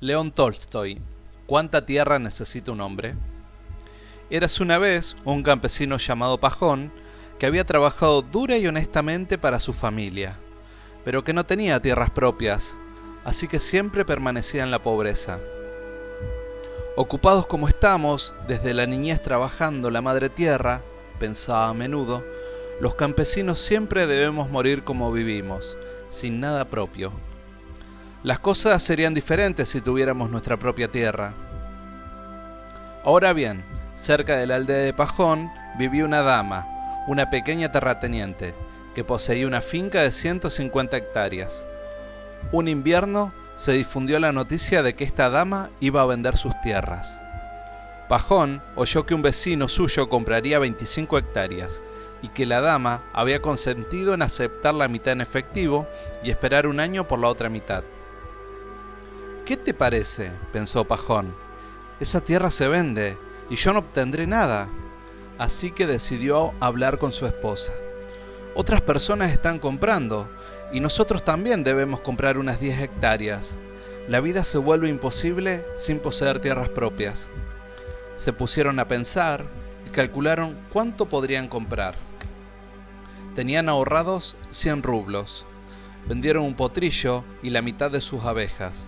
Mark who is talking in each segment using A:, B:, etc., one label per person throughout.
A: León Tolstoy. ¿Cuánta tierra necesita un hombre? Érase una vez un campesino llamado Pajón que había trabajado dura y honestamente para su familia, pero que no tenía tierras propias, así que siempre permanecía en la pobreza. Ocupados como estamos, desde la niñez trabajando la madre tierra, pensaba a menudo, los campesinos siempre debemos morir como vivimos, sin nada propio. Las cosas serían diferentes si tuviéramos nuestra propia tierra. Ahora bien, cerca de la aldea de Pajón vivía una dama, una pequeña terrateniente, que poseía una finca de 150 hectáreas. Un invierno se difundió la noticia de que esta dama iba a vender sus tierras. Pajón oyó que un vecino suyo compraría 25 hectáreas y que la dama había consentido en aceptar la mitad en efectivo y esperar un año por la otra mitad. ¿Qué te parece?, pensó Pajón. Esa tierra se vende y yo no obtendré nada. Así que decidió hablar con su esposa. Otras personas están comprando y nosotros también debemos comprar unas 10 hectáreas. La vida se vuelve imposible sin poseer tierras propias. Se pusieron a pensar y calcularon cuánto podrían comprar. Tenían ahorrados 100 rublos. Vendieron un potrillo y la mitad de sus abejas.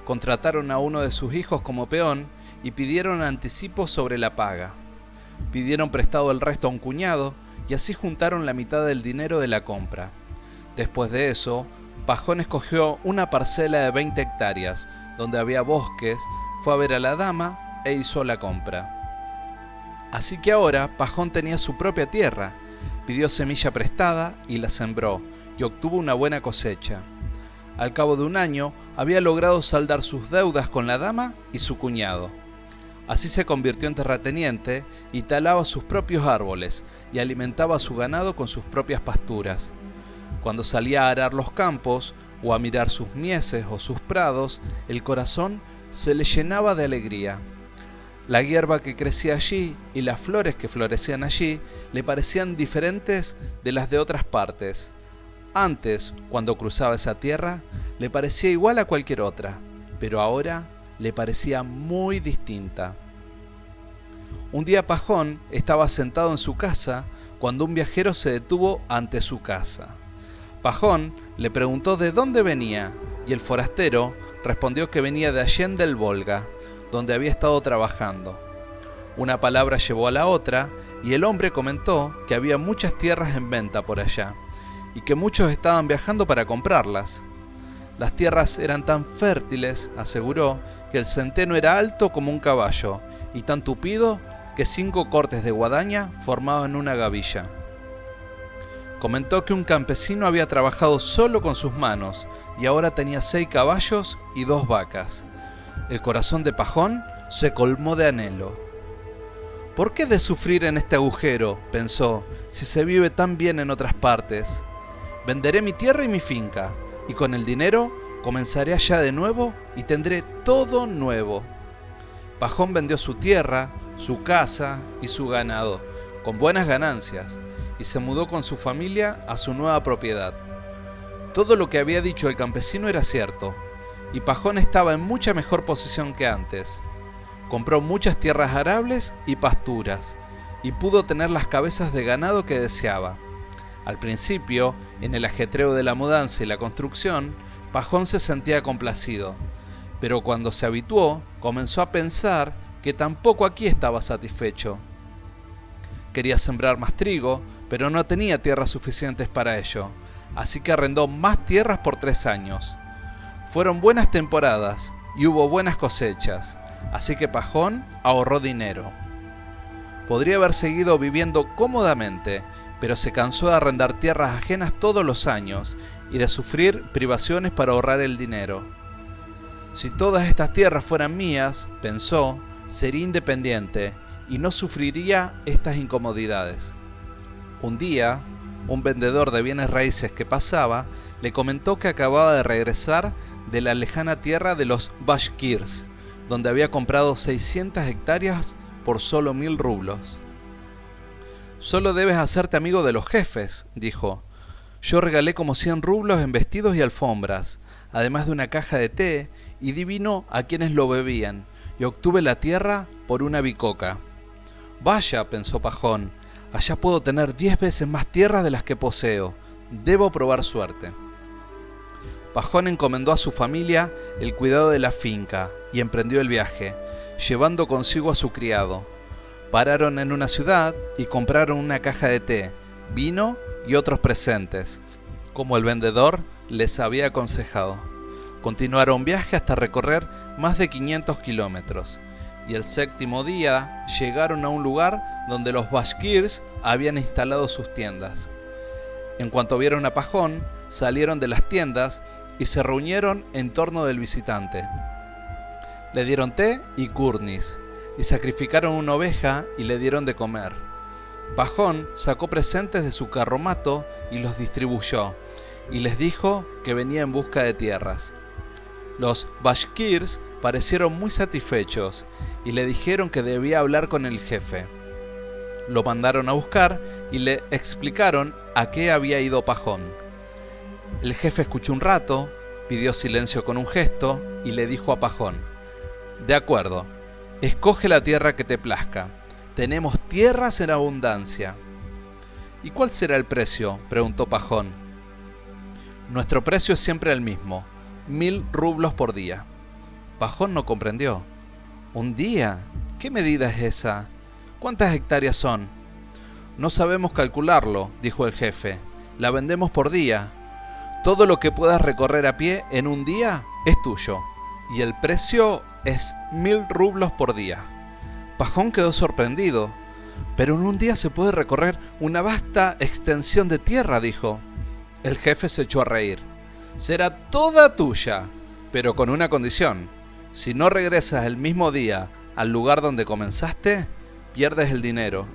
A: Contrataron a uno de sus hijos como peón y pidieron anticipo sobre la paga. Pidieron prestado el resto a un cuñado y así juntaron la mitad del dinero de la compra. Después de eso, Pajón escogió una parcela de 20 hectáreas, donde había bosques, fue a ver a la dama e hizo la compra. Así que ahora Pajón tenía su propia tierra, pidió semilla prestada y la sembró, y obtuvo una buena cosecha. Al cabo de un año, había logrado saldar sus deudas con la dama y su cuñado. Así se convirtió en terrateniente y talaba sus propios árboles y alimentaba a su ganado con sus propias pasturas. Cuando salía a arar los campos o a mirar sus mieses o sus prados, el corazón se le llenaba de alegría. La hierba que crecía allí y las flores que florecían allí le parecían diferentes de las de otras partes. Antes, cuando cruzaba esa tierra, le parecía igual a cualquier otra, pero ahora le parecía muy distinta. Un día Pajón estaba sentado en su casa cuando un viajero se detuvo ante su casa. Pajón le preguntó de dónde venía y el forastero respondió que venía de Allende el Volga, donde había estado trabajando. Una palabra llevó a la otra y el hombre comentó que había muchas tierras en venta por allá y que muchos estaban viajando para comprarlas. Las tierras eran tan fértiles, aseguró, que el centeno era alto como un caballo y tan tupido que 5 cortes de guadaña formaban una gavilla. Comentó que un campesino había trabajado solo con sus manos y ahora tenía 6 caballos y 2 vacas. El corazón de Pajón se colmó de anhelo. ¿Por qué de sufrir en este agujero?, pensó, si se vive tan bien en otras partes. Venderé mi tierra y mi finca, y con el dinero comenzaré allá de nuevo y tendré todo nuevo. Pajón vendió su tierra, su casa y su ganado, con buenas ganancias, y se mudó con su familia a su nueva propiedad. Todo lo que había dicho el campesino era cierto, y Pajón estaba en mucha mejor posición que antes. Compró muchas tierras arables y pasturas, y pudo tener las cabezas de ganado que deseaba. Al principio, en el ajetreo de la mudanza y la construcción, Pajón se sentía complacido, pero cuando se habituó, comenzó a pensar que tampoco aquí estaba satisfecho. Quería sembrar más trigo, pero no tenía tierras suficientes para ello, así que arrendó más tierras por 3 años. Fueron buenas temporadas y hubo buenas cosechas, así que Pajón ahorró dinero. Podría haber seguido viviendo cómodamente, pero se cansó de arrendar tierras ajenas todos los años y de sufrir privaciones para ahorrar el dinero. Si todas estas tierras fueran mías, pensó, sería independiente y no sufriría estas incomodidades. Un día, un vendedor de bienes raíces que pasaba le comentó que acababa de regresar de la lejana tierra de los Bashkirs, donde había comprado 600 hectáreas por solo 1000 rublos. «Solo debes hacerte amigo de los jefes», dijo. «Yo regalé como 100 rublos en vestidos y alfombras, además de una caja de té y divinó a quienes lo bebían, y obtuve la tierra por una bicoca. Vaya, pensó Pajón, allá puedo tener 10 veces más tierras de las que poseo. Debo probar suerte. Pajón encomendó a su familia el cuidado de la finca y emprendió el viaje, llevando consigo a su criado. Pararon en una ciudad y compraron una caja de té, vino y otros presentes, como el vendedor les había aconsejado. Continuaron viaje hasta recorrer más de 500 kilómetros, y el 7º día llegaron a un lugar donde los bashkirs habían instalado sus tiendas. En cuanto vieron a Pajón, salieron de las tiendas y se reunieron en torno del visitante. Le dieron té y kurnis, y sacrificaron una oveja y le dieron de comer. Pajón sacó presentes de su carromato y los distribuyó, y les dijo que venía en busca de tierras. Los bashkirs parecieron muy satisfechos y le dijeron que debía hablar con el jefe. Lo mandaron a buscar y le explicaron a qué había ido Pajón. El jefe escuchó un rato, pidió silencio con un gesto y le dijo a Pajón: «De acuerdo, escoge la tierra que te plazca. Tenemos tierras en abundancia». «¿Y cuál será el precio?», preguntó Pajón. «Nuestro precio es siempre el mismo, 1000 rublos por día». Pajón no comprendió. «¿Un día? ¿Qué medida es esa? ¿Cuántas hectáreas son?» «No sabemos calcularlo», dijo el jefe. «La vendemos por día. Todo lo que puedas recorrer a pie en un día es tuyo. Y el precio es 1000 rublos por día». Pajón quedó sorprendido. «Pero en un día se puede recorrer una vasta extensión de tierra», dijo. El jefe se echó a reír. «Será toda tuya, pero con una condición. Si no regresas el mismo día al lugar donde comenzaste, pierdes el dinero».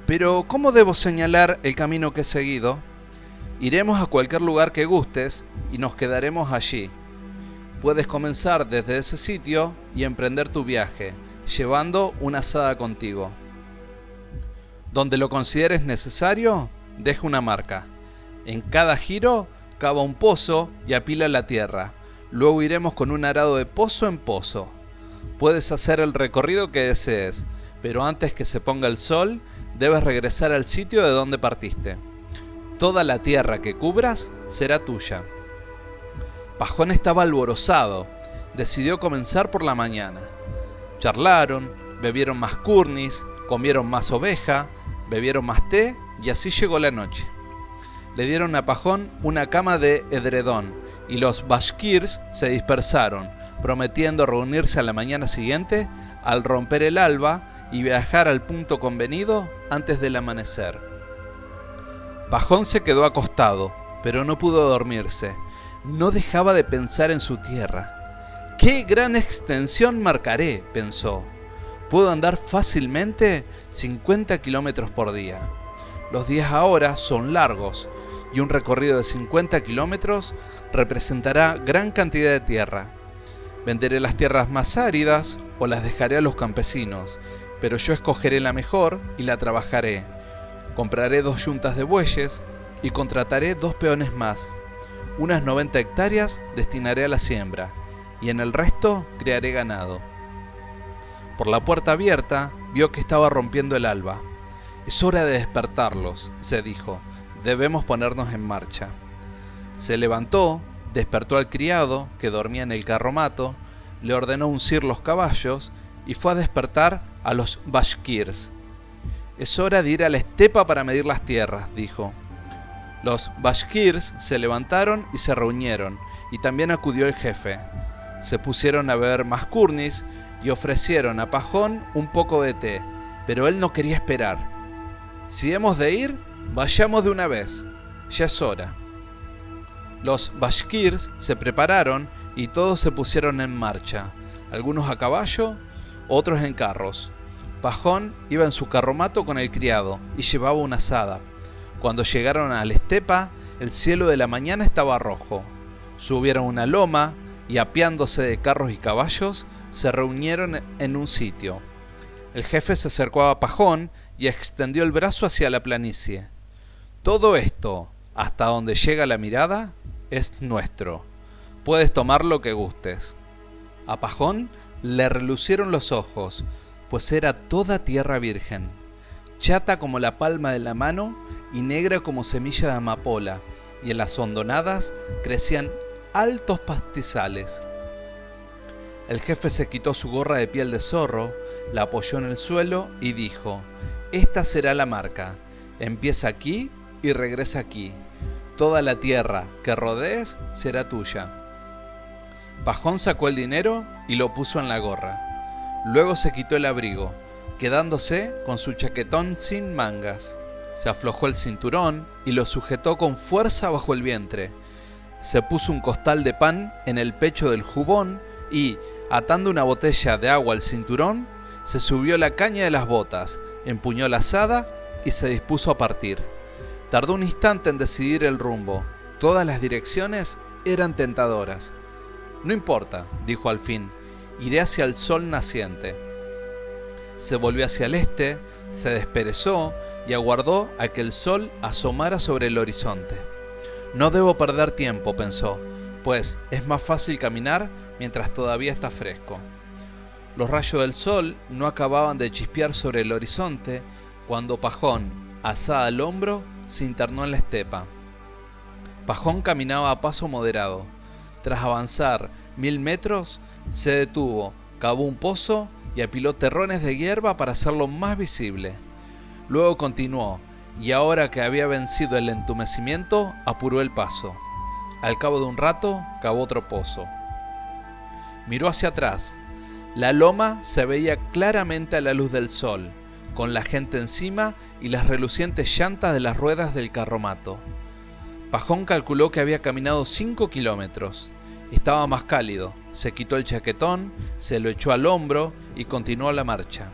A: «Pero, ¿cómo debo señalar el camino que he seguido?» «Iremos a cualquier lugar que gustes y nos quedaremos allí. Puedes comenzar desde ese sitio y emprender tu viaje, llevando una azada contigo. Donde lo consideres necesario, deja una marca. En cada giro, cava un pozo y apila la tierra. Luego iremos con un arado de pozo en pozo. Puedes hacer el recorrido que desees, pero antes que se ponga el sol, debes regresar al sitio de donde partiste. Toda la tierra que cubras será tuya». Pajón estaba alborozado. Decidió comenzar por la mañana. Charlaron, bebieron más kurnis, comieron más oveja, bebieron más té y así llegó la noche. Le dieron a Pajón una cama de edredón y los bashkirs se dispersaron, prometiendo reunirse a la mañana siguiente al romper el alba y viajar al punto convenido antes del amanecer. Pajón se quedó acostado, pero no pudo dormirse. No dejaba de pensar en su tierra. «¡Qué gran extensión marcaré!», pensó. «Puedo andar fácilmente 50 kilómetros por día. Los días ahora son largos y un recorrido de 50 kilómetros representará gran cantidad de tierra. Venderé las tierras más áridas o las dejaré a los campesinos, pero yo escogeré la mejor y la trabajaré. Compraré 2 yuntas de bueyes y contrataré 2 peones más. Unas 90 hectáreas destinaré a la siembra y en el resto criaré ganado». Por la puerta abierta vio que estaba rompiendo el alba. «Es hora de despertarlos», se dijo. «Debemos ponernos en marcha». Se levantó, despertó al criado, que dormía en el carromato, le ordenó uncir los caballos y fue a despertar a los bashkirs. «Es hora de ir a la estepa para medir las tierras», dijo. Los bashkirs se levantaron y se reunieron, y también acudió el jefe. Se pusieron a beber más kurnis y ofrecieron a Pajón un poco de té, pero él no quería esperar. «Si hemos de ir, vayamos de una vez. Ya es hora». Los bashkirs se prepararon y todos se pusieron en marcha, algunos a caballo, otros en carros. Pajón iba en su carromato con el criado y llevaba una azada. Cuando llegaron a la estepa, el cielo de la mañana estaba rojo. Subieron una loma y, apeándose de carros y caballos, se reunieron en un sitio. El jefe se acercó a Pajón y extendió el brazo hacia la planicie. «Todo esto, hasta donde llega la mirada, es nuestro. Puedes tomar lo que gustes. A Pajón le relucieron los ojos, pues era toda tierra virgen, chata como la palma de la mano y negra como semilla de amapola, y en las hondonadas crecían altos pastizales. El jefe se quitó su gorra de piel de zorro, la apoyó en el suelo y dijo: esta será la marca, empieza aquí y regresa aquí. Toda la tierra que rodees será tuya. Pajón sacó el dinero y lo puso en la gorra. Luego se quitó el abrigo, quedándose con su chaquetón sin mangas. Se aflojó el cinturón y lo sujetó con fuerza bajo el vientre. Se puso un costal de pan en el pecho del jubón y, atando una botella de agua al cinturón, se subió la caña de las botas, empuñó la azada y se dispuso a partir. Tardó un instante en decidir el rumbo. Todas las direcciones eran tentadoras. No importa, dijo al fin, iré hacia el sol naciente. Se volvió hacia el este, se desperezó y aguardó a que el sol asomara sobre el horizonte. No debo perder tiempo, pensó, pues es más fácil caminar mientras todavía está fresco. Los rayos del sol no acababan de chispear sobre el horizonte cuando Pajón, alzada al hombro, se internó en la estepa. Pajón caminaba a paso moderado. Tras avanzar 1000 metros, se detuvo, cavó un pozo y apiló terrones de hierba para hacerlo más visible. Luego continuó, y ahora que había vencido el entumecimiento, apuró el paso. Al cabo de un rato, cavó otro pozo. Miró hacia atrás. La loma se veía claramente a la luz del sol, con la gente encima y las relucientes llantas de las ruedas del carromato. Pajón calculó que había caminado 5 kilómetros. Estaba más cálido, se quitó el chaquetón, se lo echó al hombro y continuó la marcha.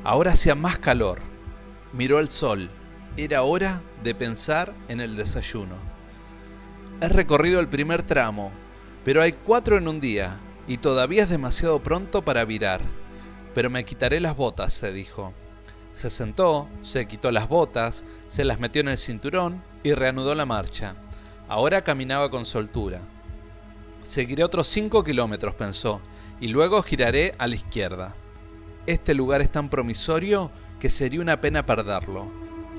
A: Ahora hacía más calor. Miró el sol. Era hora de pensar en el desayuno. He recorrido el primer tramo, pero hay 4 en un día y todavía es demasiado pronto para virar. Pero me quitaré las botas, se dijo. Se sentó, se quitó las botas, se las metió en el cinturón y reanudó la marcha. Ahora caminaba con soltura. Seguiré otros 5 kilómetros, pensó, y luego giraré a la izquierda. Este lugar es tan promisorio que sería una pena perderlo.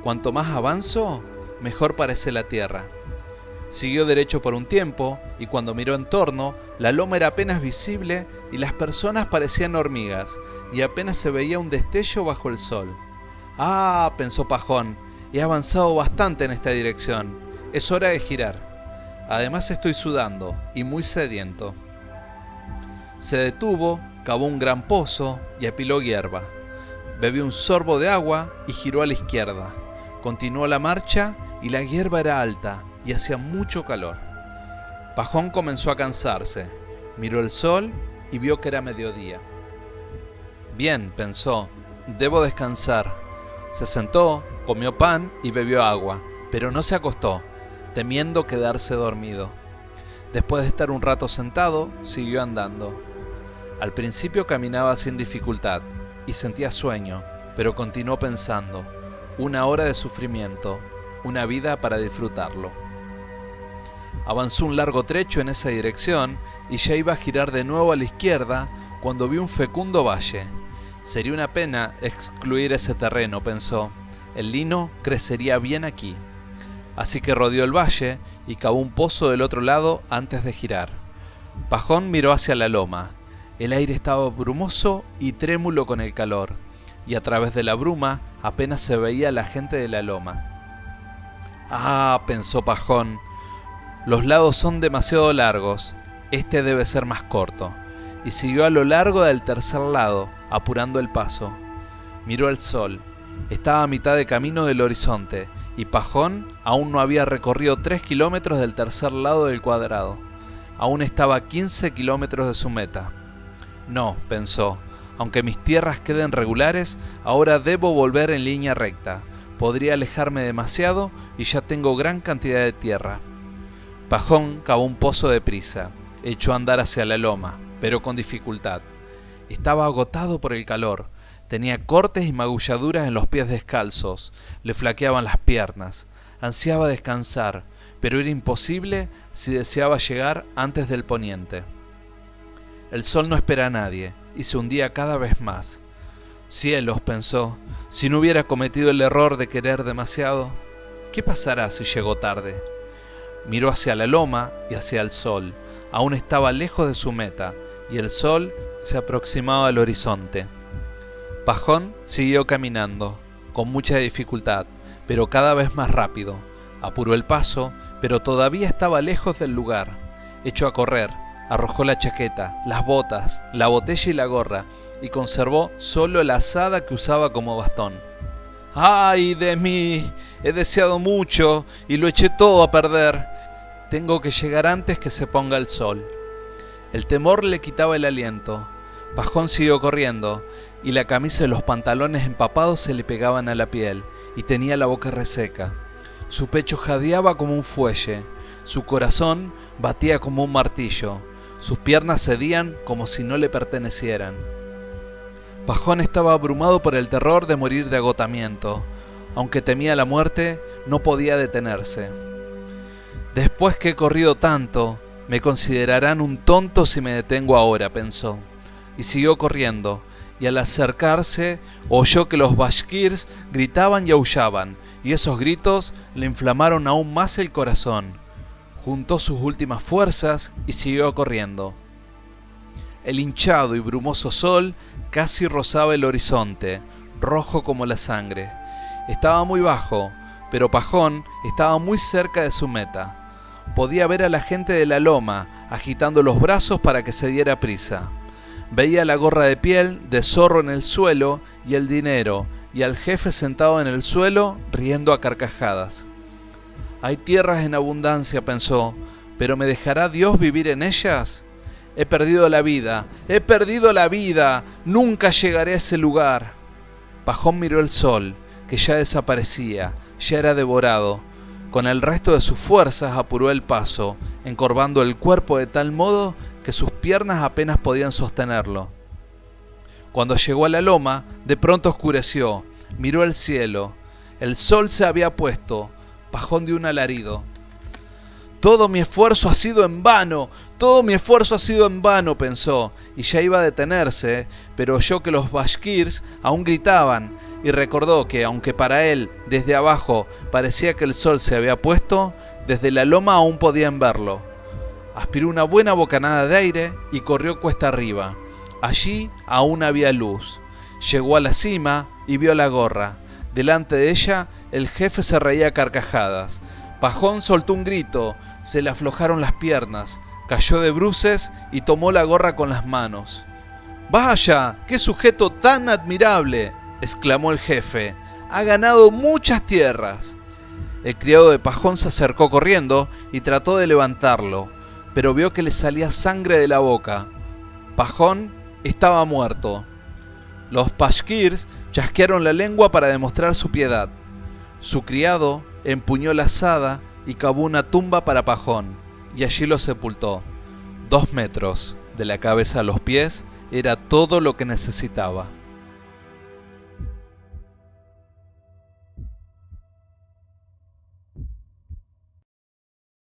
A: Cuanto más avanzo, mejor parece la tierra. Siguió derecho por un tiempo, y cuando miró en torno, la loma era apenas visible y las personas parecían hormigas, y apenas se veía un destello bajo el sol. «Ah», pensó Pajón, «he avanzado bastante en esta dirección. Es hora de girar. Además estoy sudando y muy sediento». Se detuvo, cavó un gran pozo y apiló hierba. Bebió un sorbo de agua y giró a la izquierda. Continuó la marcha y la hierba era alta y hacía mucho calor. Pajón comenzó a cansarse. Miró el sol y vio que era mediodía. «Bien», pensó, «debo descansar». Se sentó, comió pan y bebió agua, pero no se acostó, temiendo quedarse dormido. Después de estar un rato sentado, siguió andando. Al principio caminaba sin dificultad y sentía sueño, pero continuó pensando. 1 hora de sufrimiento, una vida para disfrutarlo. Avanzó un largo trecho en esa dirección y ya iba a girar de nuevo a la izquierda cuando vio un fecundo valle. Sería una pena excluir ese terreno, pensó. El lino crecería bien aquí. Así que rodeó el valle y cavó un pozo del otro lado antes de girar. Pajón miró hacia la loma. El aire estaba brumoso y trémulo con el calor, y a través de la bruma apenas se veía la gente de la loma. «Ah», pensó Pajón, «los lados son demasiado largos. Este debe ser más corto». Y siguió a lo largo del tercer lado, apurando el paso. Miró el sol. Estaba a mitad de camino del horizonte, y Pajón aún no había recorrido 3 kilómetros del tercer lado del cuadrado. Aún estaba a 15 kilómetros de su meta. «No», pensó, «aunque mis tierras queden regulares, ahora debo volver en línea recta. Podría alejarme demasiado y ya tengo gran cantidad de tierra». Pajón cavó un pozo deprisa. Echó a andar hacia la loma, pero con dificultad. Estaba agotado por el calor. Tenía cortes y magulladuras en los pies descalzos. Le flaqueaban las piernas. Ansiaba descansar, pero era imposible si deseaba llegar antes del poniente. El sol no espera a nadie y se hundía cada vez más. Cielos, pensó, si no hubiera cometido el error de querer demasiado, ¿qué pasará si llego tarde? Miró hacia la loma y hacia el sol. Aún estaba lejos de su meta y el sol se aproximaba al horizonte. Pajón siguió caminando, con mucha dificultad, pero cada vez más rápido. Apuró el paso, pero todavía estaba lejos del lugar. Echó a correr, arrojó la chaqueta, las botas, la botella y la gorra, y conservó solo la azada que usaba como bastón. ¡Ay de mí! He deseado mucho y lo eché todo a perder. Tengo que llegar antes que se ponga el sol. El temor le quitaba el aliento. Pajón siguió corriendo, y la camisa y los pantalones empapados se le pegaban a la piel, y tenía la boca reseca. Su pecho jadeaba como un fuelle, su corazón batía como un martillo, sus piernas cedían como si no le pertenecieran. Pajón estaba abrumado por el terror de morir de agotamiento. Aunque temía la muerte, no podía detenerse. Después que he corrido tanto, me considerarán un tonto si me detengo ahora, pensó. Y siguió corriendo, y al acercarse oyó que los bashkirs gritaban y aullaban, y esos gritos le inflamaron aún más el corazón. Juntó sus últimas fuerzas y siguió corriendo. El hinchado y brumoso sol casi rozaba el horizonte, rojo como la sangre. Estaba muy bajo, pero Pajón estaba muy cerca de su meta. Podía ver a la gente de la loma agitando los brazos para que se diera prisa. Veía la gorra de piel de zorro en el suelo y el dinero, y al jefe sentado en el suelo riendo a carcajadas. Hay tierras en abundancia, pensó, pero ¿me dejará Dios vivir en ellas? He perdido la vida, nunca llegaré a ese lugar. Pajón miró el sol, que ya desaparecía, ya era devorado. Con el resto de sus fuerzas apuró el paso, encorvando el cuerpo de tal modo que sus piernas apenas podían sostenerlo. Cuando llegó a la loma, de pronto oscureció, miró el cielo. El sol se había puesto. Pajón dio un alarido. Todo mi esfuerzo ha sido en vano, pensó, y ya iba a detenerse, pero oyó que los bashkirs aún gritaban, y recordó que, aunque para él, desde abajo, parecía que el sol se había puesto, desde la loma aún podían verlo. Aspiró una buena bocanada de aire y corrió cuesta arriba. Allí aún había luz. Llegó a la cima y vio la gorra. Delante de ella, el jefe se reía a carcajadas. Pajón soltó un grito, se le aflojaron las piernas, cayó de bruces y tomó la gorra con las manos. ¡Vaya! ¡Qué sujeto tan admirable!, exclamó el jefe. ¡Ha ganado muchas tierras! El criado de Pajón se acercó corriendo y trató de levantarlo, pero vio que le salía sangre de la boca. Pajón estaba muerto. Los bashkirs chasquearon la lengua para demostrar su piedad. Su criado empuñó la azada y cavó una tumba para Pajón, y allí lo sepultó. 2 metros, de la cabeza a los pies, era todo lo que necesitaba.